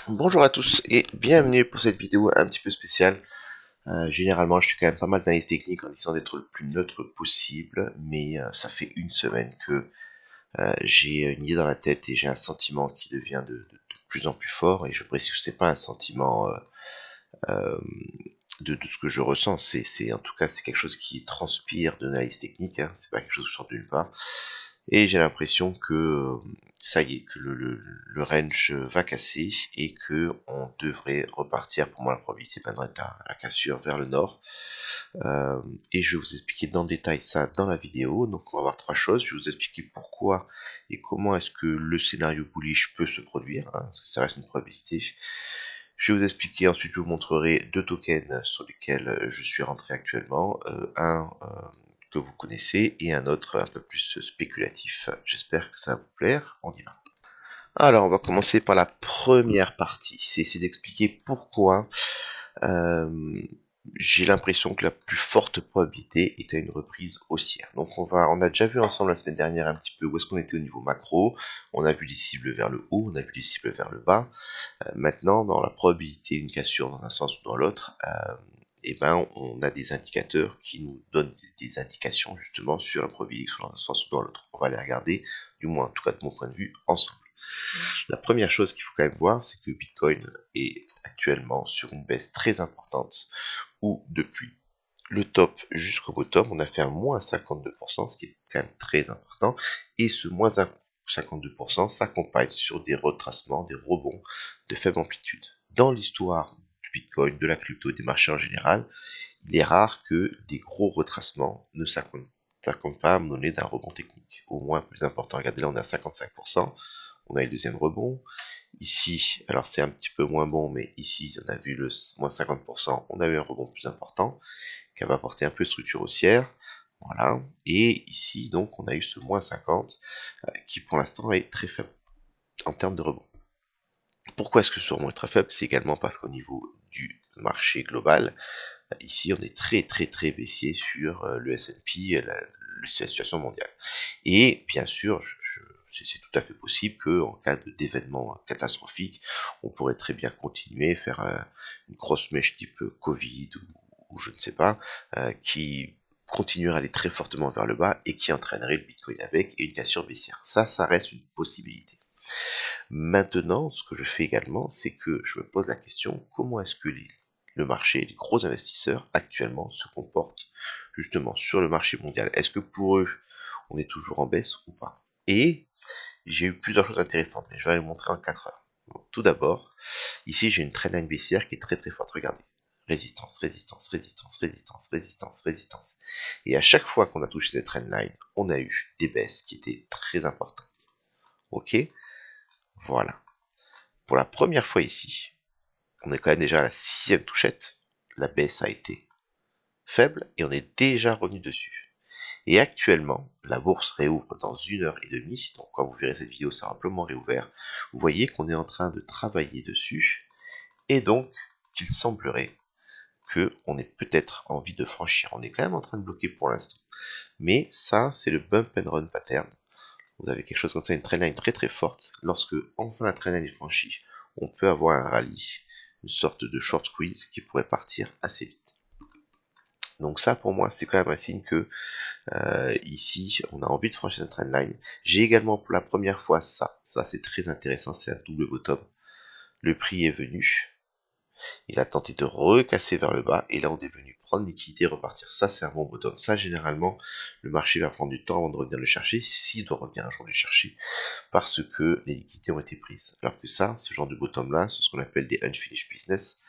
Bonjour à tous et bienvenue pour cette vidéo un petit peu spéciale. Généralement, je fais quand même pas mal d'analyse technique en essayant d'être le plus neutre possible, mais ça fait une semaine que j'ai une idée dans la tête et j'ai un sentiment qui devient de plus en plus fort. Et je précise que c'est pas un sentiment euh, de ce que je ressens, en tout cas c'est quelque chose qui transpire de l'analyse technique, hein, c'est pas quelque chose qui sort d'une part. Et j'ai l'impression que ça y est, que le range va casser et que on devrait repartir. Pour moi, la probabilité maintenant est à la cassure vers le nord. Euh, et je vais vous expliquer dans le détail ça dans la vidéo. Donc on va voir trois choses. Je vais vous expliquer pourquoi et comment est-ce que le scénario bullish peut se produire, hein, parce que ça reste une probabilité. Je vais vous expliquer, ensuite je vous montrerai deux tokens sur lesquels je suis rentré actuellement. Un que vous connaissez et un autre un peu plus spéculatif. J'espère que ça va vous plaire. On y va. Alors, on va commencer par la première partie. C'est essayer d'expliquer pourquoi euh, j'ai l'impression que la plus forte probabilité est à une reprise haussière. Donc on a déjà vu ensemble la semaine dernière un petit peu où est-ce qu'on était au niveau macro. On a vu des cibles vers le haut, on a vu des cibles vers le bas. Maintenant, dans la probabilité d'une cassure dans un sens ou dans l'autre, eh ben, on a des indicateurs qui nous donnent des indications justement sur la probabilité soit dans un sens ou dans l'autre. On va les regarder, du moins en tout cas de mon point de vue, ensemble. La première chose qu'il faut quand même voir, c'est que Bitcoin est actuellement sur une baisse très importante, où depuis le top jusqu'au bottom, on a fait un moins 52%, ce qui est quand même très important, et ce moins 52% s'accompagne sur des retracements, des rebonds de faible amplitude. Dans l'histoire du Bitcoin, de la crypto et des marchés en général, il est rare que des gros retracements ne s'accompagnent pas à me donner d'un rebond technique, au moins plus important. Regardez là, on est à 55%, on a le deuxième rebond. Ici, alors c'est un petit peu moins bon, mais ici, on a vu le moins 50%, on a eu un rebond plus important, qui va apporter un peu de structure haussière. Voilà. Et ici, donc, on a eu ce moins 50, qui pour l'instant est très faible en termes de rebond. Pourquoi est-ce que ce rebond est très faible? C'est également parce qu'au niveau du marché global, ici, on est très baissier sur le S&P, la situation mondiale. Et bien sûr, c'est tout à fait possible qu'en cas d'événement catastrophique, on pourrait très bien continuer, faire une grosse mèche type Covid ou je ne sais pas, qui continuerait à aller très fortement vers le bas et qui entraînerait le Bitcoin avec et une cassure baissière. Ça reste une possibilité. Maintenant, ce que je fais également, c'est que je me pose la question, comment est-ce que le marché, les gros investisseurs actuellement se comportent justement sur le marché mondial? Est-ce que pour eux, on est toujours en baisse ou pas? Et j'ai eu plusieurs choses intéressantes, mais je vais les montrer en 4 heures. Donc, tout d'abord, ici j'ai une trendline baissière qui est très forte, regardez. Résistance, résistance, résistance, résistance, résistance, résistance. Et à chaque fois qu'on a touché cette trendline, on a eu des baisses qui étaient très importantes. Ok? Voilà. Pour la première fois ici, on est quand même déjà à la 6e touchette. La baisse a été faible et on est déjà revenu dessus. Et actuellement, la bourse réouvre dans 1 heure et demie. Donc quand vous verrez cette vidéo, ça a amplement réouvert. Vous voyez qu'on est en train de travailler dessus. Et donc, qu'il semblerait qu'on ait peut-être envie de franchir. On est quand même en train de bloquer pour l'instant. Mais ça, c'est le bump and run pattern. Vous avez quelque chose comme ça, une trendline très forte. Lorsque enfin la trendline est franchie, on peut avoir un rallye, une sorte de short squeeze qui pourrait partir assez vite. Donc ça, pour moi, c'est quand même un signe que ici, on a envie de franchir une trendline. J'ai également pour la première fois ça c'est très intéressant, c'est un double bottom. Le prix est venu, il a tenté de recasser vers le bas, et là on est venu prendre liquidité, repartir. Ça c'est un bon bottom. Ça généralement, le marché va prendre du temps avant de revenir le chercher, s'il doit revenir un jour le chercher, parce que les liquidités ont été prises. Alors que ça, ce genre de bottom là, c'est ce qu'on appelle des unfinished business.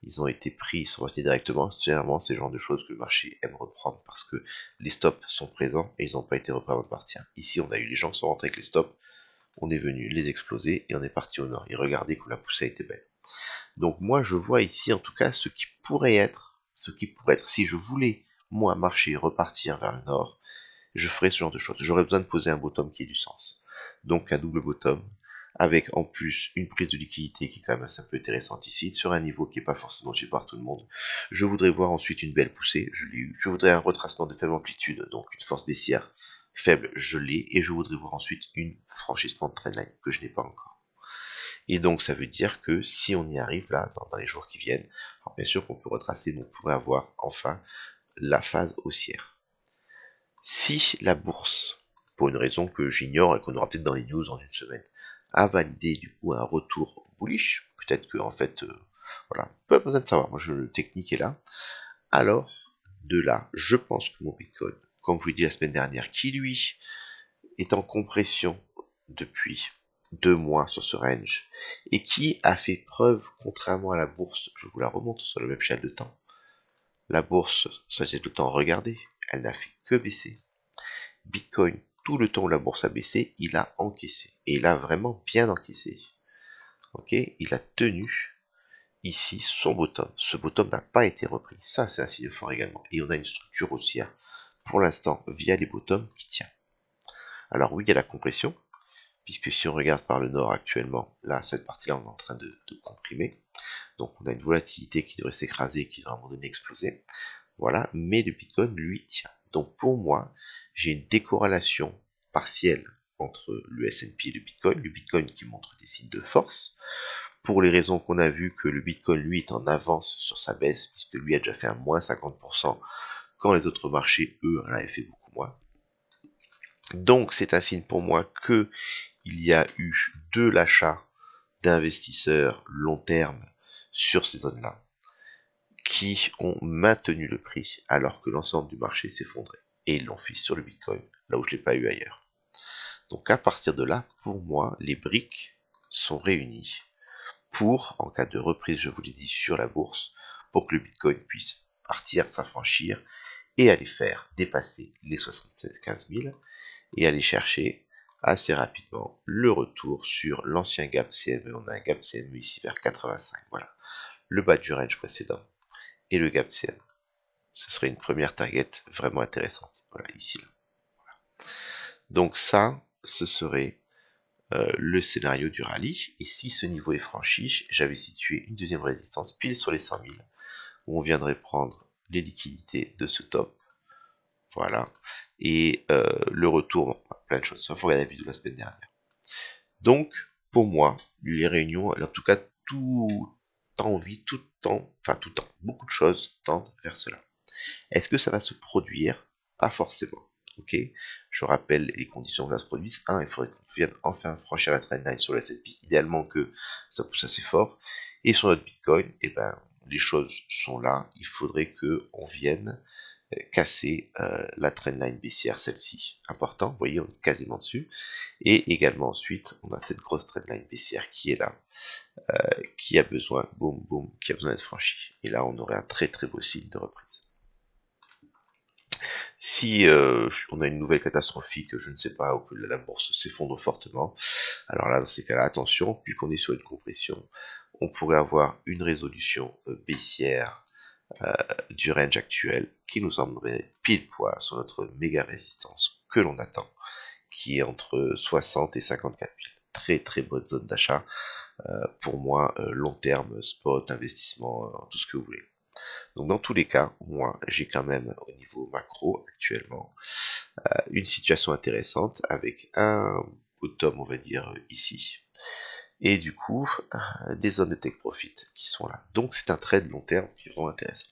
Ils ont été pris, ils sont restés directement. Généralement, c'est le genre de choses que le marché aime reprendre parce que les stops sont présents et ils n'ont pas été repris avant de partir. Ici, on a eu les gens qui sont rentrés avec les stops, on est venu les exploser et on est parti au nord. Et regardez que la poussée a été belle. Donc moi, je vois ici en tout cas ce qui pourrait être, si je voulais moi marcher, repartir vers le nord, je ferais ce genre de choses. J'aurais besoin de poser un bottom qui ait du sens. Donc un double bottom, avec en plus une prise de liquidité qui est quand même assez un peu intéressante ici, sur un niveau qui n'est pas forcément suivi par tout le monde. Je voudrais voir ensuite une belle poussée, je l'ai eu. Je voudrais un retracement de faible amplitude, donc une force baissière faible, je l'ai. Et je voudrais voir ensuite une franchissement de trendline, que je n'ai pas encore. Et donc ça veut dire que si on y arrive là, dans les jours qui viennent, alors bien sûr qu'on peut retracer, mais on pourrait avoir enfin la phase haussière. Si la bourse, pour une raison que j'ignore et qu'on aura peut-être dans les news dans une semaine, a validé du coup un retour bullish, peut-être que en fait, voilà, pas besoin de savoir, moi le technique est là, alors de là, je pense que mon Bitcoin, comme je vous l'ai dit la semaine dernière, qui lui est en compression depuis 2 mois sur ce range et qui a fait preuve, contrairement à la bourse, je vous la remonte sur le même échelle de temps, la bourse, ça c'est tout le temps regardé, elle n'a fait que baisser. Bitcoin, tout le temps où la bourse a baissé, il a encaissé. Et il a vraiment bien encaissé. Ok, il a tenu ici son bottom. Ce bottom n'a pas été repris. Ça, c'est un signe fort également. Et on a une structure haussière, pour l'instant, via les bottoms qui tient. Alors oui, il y a la compression, puisque si on regarde par le nord actuellement, là, cette partie-là, on est en train de comprimer. Donc on a une volatilité qui devrait s'écraser, qui devrait à un moment donné exploser. Voilà, mais le Bitcoin, lui, tient. Donc pour moi, j'ai une décorrélation partielle entre le S&P et le Bitcoin qui montre des signes de force, pour les raisons qu'on a vu que le Bitcoin, lui, est en avance sur sa baisse, puisque lui a déjà fait un moins 50%, quand les autres marchés, eux, en avaient fait beaucoup moins. Donc c'est un signe pour moi que il y a eu de l'achat d'investisseurs long terme sur ces zones-là, qui ont maintenu le prix alors que l'ensemble du marché s'effondrait. Et ils l'ont fait sur le Bitcoin, là où je ne l'ai pas eu ailleurs. Donc à partir de là, pour moi, les briques sont réunies pour, en cas de reprise, je vous l'ai dit, sur la bourse, pour que le Bitcoin puisse partir, s'affranchir et aller faire dépasser les 76 000 et aller chercher assez rapidement le retour sur l'ancien gap CME. On a un gap CME ici vers 85, voilà, le bas du range précédent et le gap CME. Ce serait une première target vraiment intéressante, voilà, ici. Là. Donc ça, ce serait le scénario du rallye, et si ce niveau est franchi, j'avais situé une deuxième résistance pile sur les 100 000, où on viendrait prendre les liquidités de ce top, voilà, et le retour, plein de choses, il faut regarder la vidéo de la semaine dernière. Donc, pour moi, les réunions, en tout cas, tout envie, tout temps, enfin tout temps, beaucoup de choses tendent vers cela. Est-ce que ça va se produire? Pas forcément. Ok, je rappelle les conditions que ça se produise. Un, il faudrait qu'on vienne enfin franchir la trendline sur le S&P, idéalement que ça pousse assez fort. Et sur notre Bitcoin, eh ben, les choses sont là. Il faudrait que on vienne casser la trendline baissière, celle-ci. Important, vous voyez, on est quasiment dessus. Et également ensuite, on a cette grosse trendline baissière qui est là, qui a besoin, boum, boum, qui a besoin d'être franchie. Et là, on aurait un très très beau signe de reprise. Si on a une nouvelle catastrophique, je ne sais pas, ou que la bourse s'effondre fortement, alors là, dans ces cas-là, attention, puisqu'on est sur une compression, on pourrait avoir une résolution baissière du range actuel qui nous emmènerait pile poil sur notre méga résistance que l'on attend, qui est entre 60 et 54 000. Très très bonne zone d'achat pour moi, long terme, spot, investissement, tout ce que vous voulez. Donc dans tous les cas, moi j'ai quand même au niveau macro actuellement une situation intéressante avec un bottom on va dire ici et du coup des zones de take profit qui sont là. Donc c'est un trade long terme qui est vraiment intéressant.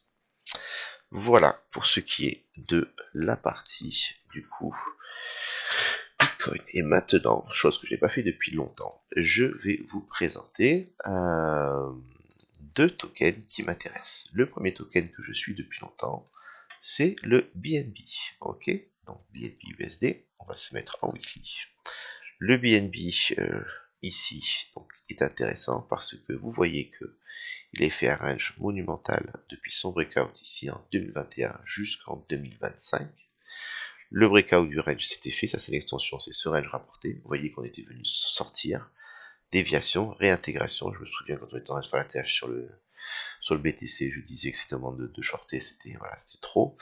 Voilà pour ce qui est de la partie du coup Bitcoin. Et maintenant, chose que je n'ai pas fait depuis longtemps, je vais vous présenter deux tokens qui m'intéressent. Le premier token que je suis depuis longtemps, c'est le BNB. Ok, donc BNB USD, on va se mettre en weekly. Le BNB ici donc, est intéressant parce que vous voyez que il a fait un range monumental depuis son breakout ici en 2021 jusqu'en 2025. Le breakout du range s'était fait, ça c'est l'extension, c'est ce range rapporté. Vous voyez qu'on était venu sortir. Déviation, réintégration. Je me souviens quand on était en faire la TH sur le BTC, je disais que c'était un moment de shorter, c'était voilà, c'était trop.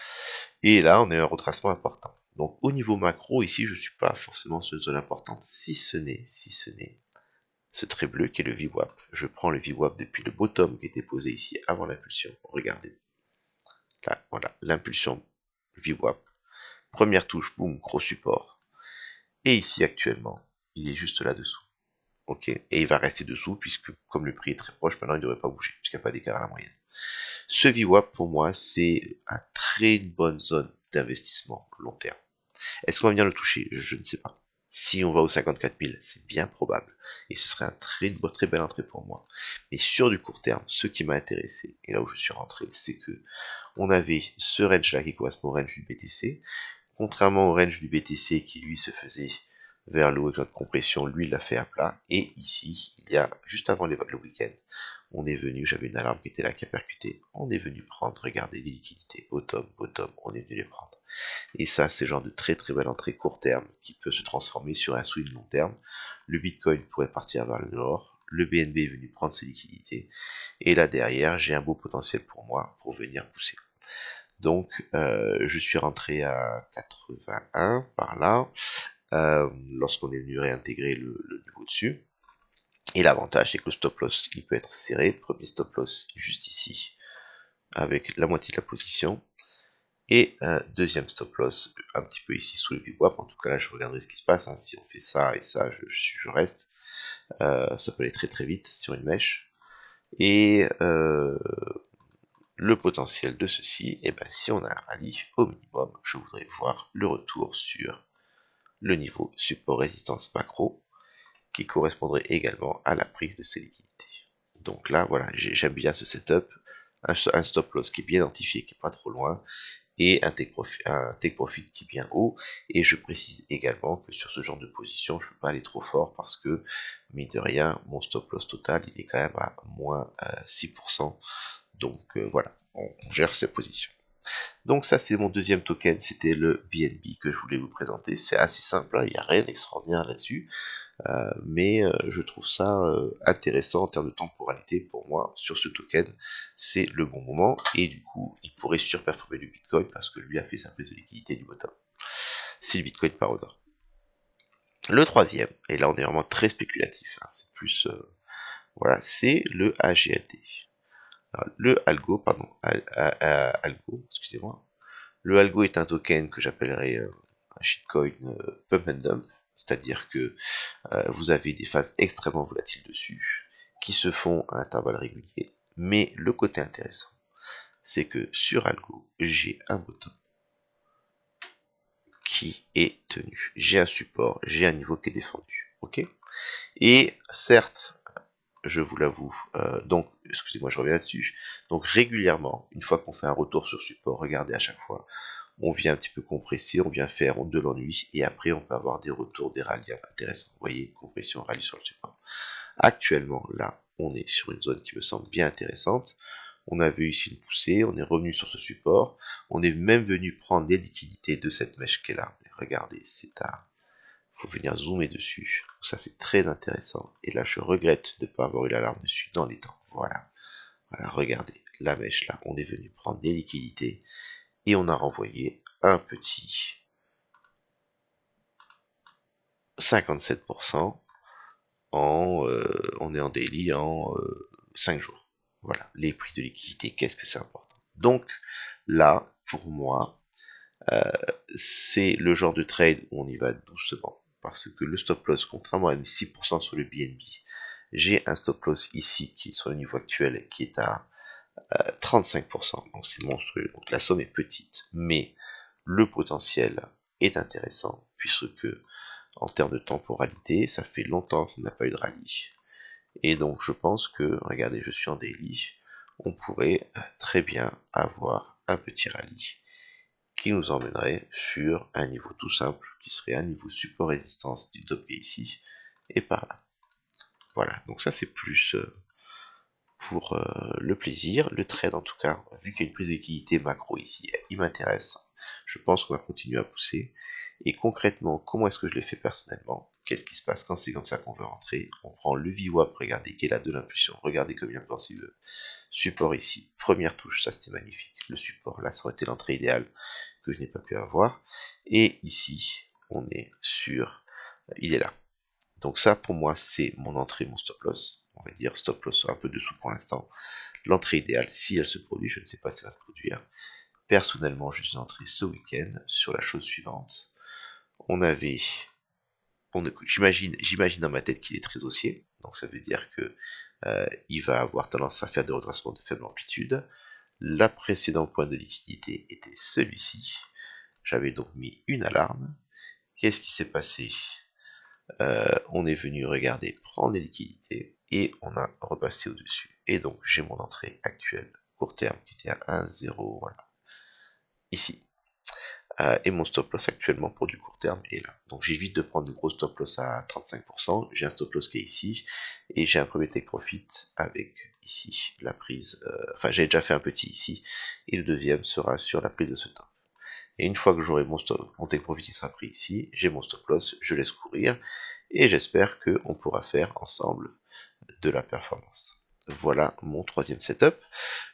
Et là, on a un retracement important. Donc au niveau macro, ici, je ne suis pas forcément sur une zone importante, si ce n'est ce trait bleu qui est le VWAP. Je prends le VWAP depuis le bottom qui était posé ici avant l'impulsion. Regardez. Là, voilà, l'impulsion VWAP. Première touche, boum, gros support. Et ici actuellement, il est juste là-dessous. ok, et il va rester dessous, puisque comme le prix est très proche, maintenant il ne devrait pas bouger, puisqu'il n'y a pas d'écart à la moyenne. Ce VWAP, pour moi, c'est une très bonne zone d'investissement long terme. Est-ce qu'on va venir le toucher? Je ne sais pas. Si on va aux 54 000, c'est bien probable. Et ce serait un très belle entrée pour moi. Mais sur du court terme, ce qui m'a intéressé, et là où je suis rentré, c'est que on avait ce range-là qui correspond au range du BTC. Contrairement au range du BTC qui lui se faisait vers le haut de compression, lui il l'a fait à plat. Et ici, il y a juste avant le week-end, on est venu, j'avais une alarme qui était là qui a percuté, on est venu prendre, regardez les liquidités, bottom, on est venu les prendre. Et ça, c'est le genre de très belle entrée court terme qui peut se transformer sur un swing long terme. Le Bitcoin pourrait partir vers le nord, le BNB est venu prendre ses liquidités, et là derrière, j'ai un beau potentiel pour moi pour venir pousser. Donc, je suis rentré à 81 par là, lorsqu'on est venu réintégrer le niveau dessus. Et l'avantage, c'est que le stop loss, il peut être serré. Premier stop loss, juste ici, avec la moitié de la position. Et deuxième stop loss, un petit peu ici sous le VWAP. En tout cas, là, je regarderai ce qui se passe. Hein. Si on fait ça et ça, je reste. Ça peut aller très vite sur une mèche. Et le potentiel de ceci, et ben, si on a un rallye, au minimum, je voudrais voir le retour sur le niveau support résistance macro, qui correspondrait également à la prise de ces liquidités. Donc là, voilà, j'aime bien ce setup, un stop loss qui est bien identifié, qui n'est pas trop loin, et un take profit qui est bien haut. Et je précise également que sur ce genre de position, je ne peux pas aller trop fort parce que, mine de rien, mon stop loss total, il est quand même à moins 6%. Donc voilà, on gère ces positions. Donc ça, c'est mon deuxième token, c'était le BNB que je voulais vous présenter. C'est assez simple, hein, il n'y a rien d'extraordinaire là-dessus. Mais je trouve ça intéressant en termes de temporalité pour moi sur ce token. C'est le bon moment et du coup, il pourrait surperformer le Bitcoin parce que lui a fait sa prise de liquidité du bottom. Si le Bitcoin part au nord. Le troisième, et là on est vraiment très spéculatif, hein, c'est plus voilà, c'est le AGLD. Alors, le Algo, pardon, Algo, excusez-moi. Le Algo est un token que j'appellerais un shitcoin pump and dump, c'est-à-dire que vous avez des phases extrêmement volatiles dessus, qui se font à intervalles réguliers. Mais le côté intéressant, c'est que sur Algo, j'ai un bottom qui est tenu. J'ai un support, j'ai un niveau qui est défendu. Ok. Et certes, je vous l'avoue, donc, excusez-moi, je reviens là-dessus. Donc régulièrement, une fois qu'on fait un retour sur support, regardez à chaque fois, on vient un petit peu compresser, on vient faire de l'ennui, et après on peut avoir des retours, des rallyes intéressants. Vous voyez, compression, rallye sur le support. Actuellement, là, on est sur une zone qui me semble bien intéressante. On a vu ici une poussée, on est revenu sur ce support. On est même venu prendre des liquidités de cette mèche qui est là. Regardez, c'est à... faut venir zoomer dessus. Ça, c'est très intéressant. Et là, je regrette de ne pas avoir eu l'alarme dessus dans les temps. Voilà. Voilà, regardez, la mèche là, on est venu prendre des liquidités et on a renvoyé un petit 57% on est en daily en 5 jours. Voilà, les prix de liquidité, qu'est-ce que c'est important. Donc là, pour moi, c'est le genre de trade où on y va doucement. Parce que le stop loss, contrairement à 6% sur le BNB, j'ai un stop loss ici qui est sur le niveau actuel qui est à 35%. Donc c'est monstrueux. Donc la somme est petite, mais le potentiel est intéressant puisque en termes de temporalité, ça fait longtemps qu'on n'a pas eu de rallye. Et donc je pense que, regardez, je suis en daily, on pourrait très bien avoir un petit rallye qui nous emmènerait sur un niveau tout simple, qui serait un niveau support résistance du top ici, et par là. Voilà, donc ça c'est plus pour le plaisir, le trade en tout cas, vu qu'il y a une prise de liquidité macro ici, il m'intéresse. Je pense qu'on va continuer à pousser. Et concrètement, comment est-ce que je l'ai fait personnellement? Qu'est-ce qui se passe quand c'est comme ça qu'on veut rentrer? On prend le VWAP, regardez, qui est là de l'impulsion, regardez combien de temps il veut. Support ici, première touche, ça c'était magnifique. Le support, là, ça aurait été l'entrée idéale que je n'ai pas pu avoir. Et ici, on est sur, il est là. Donc ça, pour moi, c'est mon entrée, mon stop loss. On va dire stop loss un peu dessous pour l'instant. L'entrée idéale, si elle se produit, je ne sais pas si elle va se produire. Personnellement, je suis entré ce week-end sur la chose suivante. On avait j'imagine dans ma tête qu'il est très haussier, donc ça veut dire que il va avoir tendance à faire des retracements de faible amplitude. La précédent point de liquidité était celui-ci. J'avais donc mis une alarme. Qu'est-ce qui s'est passé? On est venu regarder, prendre les liquidités, et on a repassé au-dessus. Et donc j'ai mon entrée actuelle court terme qui était à 1,0, voilà, ici. Et mon stop loss actuellement pour du court terme est là. Donc j'évite de prendre une grosse stop loss à 35%, j'ai un stop loss qui est ici, et j'ai un premier take profit avec ici la prise, enfin j'ai déjà fait un petit ici, et le deuxième sera sur la prise de ce top. Et une fois que j'aurai mon take profit qui sera pris ici, j'ai mon stop loss, je laisse courir, et j'espère qu'on pourra faire ensemble de la performance. Voilà mon troisième setup.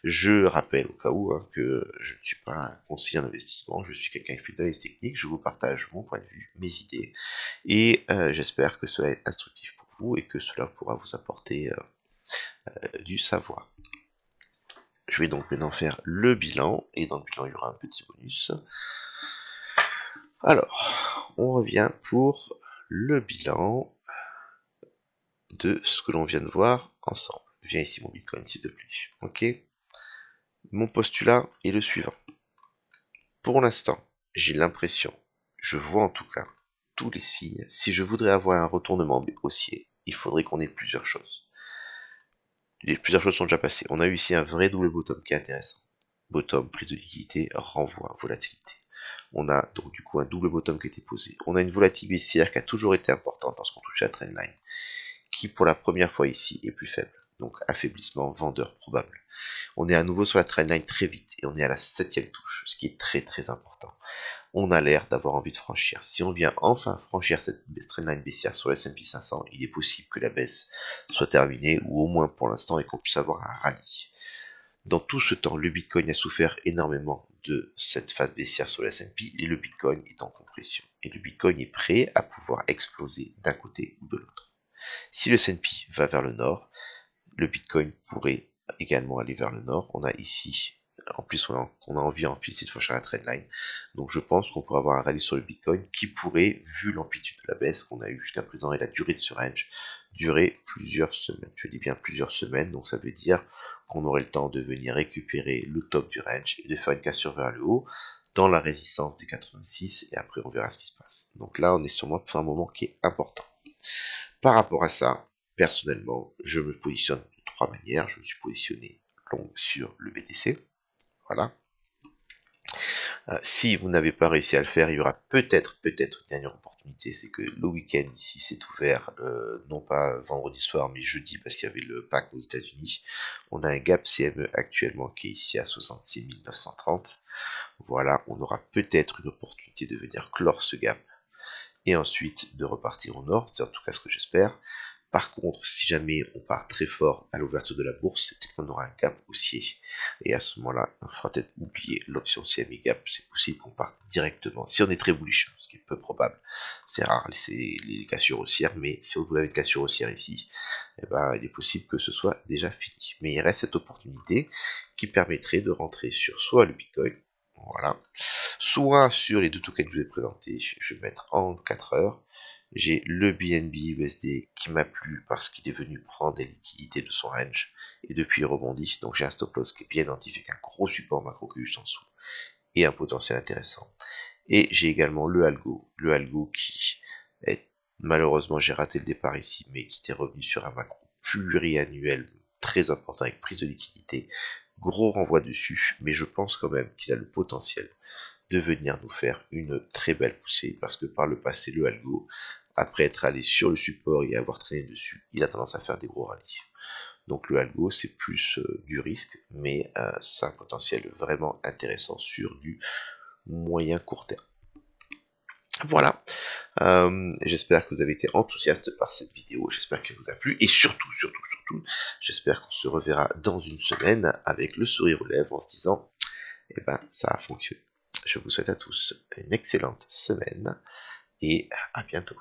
Je rappelle au cas où que je ne suis pas un conseiller en investissement, je suis quelqu'un qui fait de l'analyse technique, je vous partage mon point de vue, mes idées, et j'espère que cela est instructif pour vous et que cela pourra vous apporter du savoir. Je vais donc maintenant faire le bilan, et dans le bilan il y aura un petit bonus. Alors, on revient pour le bilan de ce que l'on vient de voir ensemble. Viens ici mon Bitcoin s'il te plaît. Ok. Mon postulat est le suivant. Pour l'instant, j'ai l'impression, je vois en tout cas tous les signes. Si je voudrais avoir un retournement haussier, il faudrait qu'on ait plusieurs choses. Plusieurs choses sont déjà passées. On a eu ici un vrai double bottom qui est intéressant. Bottom, prise de liquidité, renvoi, volatilité. On a donc du coup un double bottom qui a été posé. On a une volatilité baissière qui a toujours été importante lorsqu'on touche la trendline, qui pour la première fois ici est plus faible. Donc affaiblissement, vendeur probable. On est à nouveau sur la trendline très vite et on est à la 7e touche, ce qui est très très important. On a l'air d'avoir envie de franchir. Si on vient enfin franchir cette trendline baissière sur le S&P 500, il est possible que la baisse soit terminée, ou au moins pour l'instant, et qu'on puisse avoir un rallye. Dans tout ce temps, le Bitcoin a souffert énormément de cette phase baissière sur le S&P, et le Bitcoin est en compression. Et le Bitcoin est prêt à pouvoir exploser d'un côté ou de l'autre. Si le S&P va vers le nord, le Bitcoin pourrait également aller vers le nord. On a ici, en plus on a envie en plus de franchir la trendline. Donc je pense qu'on pourrait avoir un rallye sur le Bitcoin qui pourrait, vu l'amplitude de la baisse qu'on a eu jusqu'à présent et la durée de ce range, durer plusieurs semaines. Je dis bien plusieurs semaines, donc ça veut dire qu'on aurait le temps de venir récupérer le top du range et de faire une cassure vers le haut dans la résistance des 86, et après on verra ce qui se passe. Donc là on est sur moi pour un moment qui est important. Par rapport à ça, personnellement, je me positionne de trois manières. Je me suis positionné long sur le BTC. Voilà. Si vous n'avez pas réussi à le faire, il y aura peut-être une dernière opportunité. C'est que le week-end ici s'est ouvert, non pas vendredi soir, mais jeudi, parce qu'il y avait le Pâques aux États-Unis. On a un gap CME actuellement qui est ici à 66 930. Voilà, on aura peut-être une opportunité de venir clore ce gap et ensuite de repartir au nord. C'est en tout cas ce que j'espère. Par contre, si jamais on part très fort à l'ouverture de la bourse, peut-être qu'on aura un gap haussier. Et à ce moment-là, il faudra peut-être oublier l'option CME gap. C'est possible qu'on parte directement. Si on est très bullish, ce qui est peu probable, c'est rare les cassures haussières, mais si vous avez une cassure haussière ici, eh ben, il est possible que ce soit déjà fini. Mais il reste cette opportunité qui permettrait de rentrer sur soit le Bitcoin, voilà, soit sur les deux tokens que je vous ai présentés. Je vais mettre en 4 heures. J'ai le BNB USD qui m'a plu parce qu'il est venu prendre des liquidités de son range et depuis il rebondit. Donc j'ai un stop loss qui est bien identifié avec un gros support macro que juste en dessous et un potentiel intéressant. Et j'ai également le algo qui est, malheureusement j'ai raté le départ ici, mais qui était revenu sur un macro pluriannuel très important avec prise de liquidité, gros renvoi dessus, mais je pense quand même qu'il a le potentiel de venir nous faire une très belle poussée, parce que par le passé, le algo, après être allé sur le support et avoir traîné dessus, il a tendance à faire des gros rallyes. Donc le algo, c'est plus du risque, mais c'est un potentiel vraiment intéressant sur du moyen court terme. Voilà, j'espère que vous avez été enthousiaste par cette vidéo, j'espère qu'elle vous a plu, et surtout, j'espère qu'on se reverra dans une semaine avec le sourire aux lèvres en se disant, eh ben, ça a fonctionné. Je vous souhaite à tous une excellente semaine et à bientôt.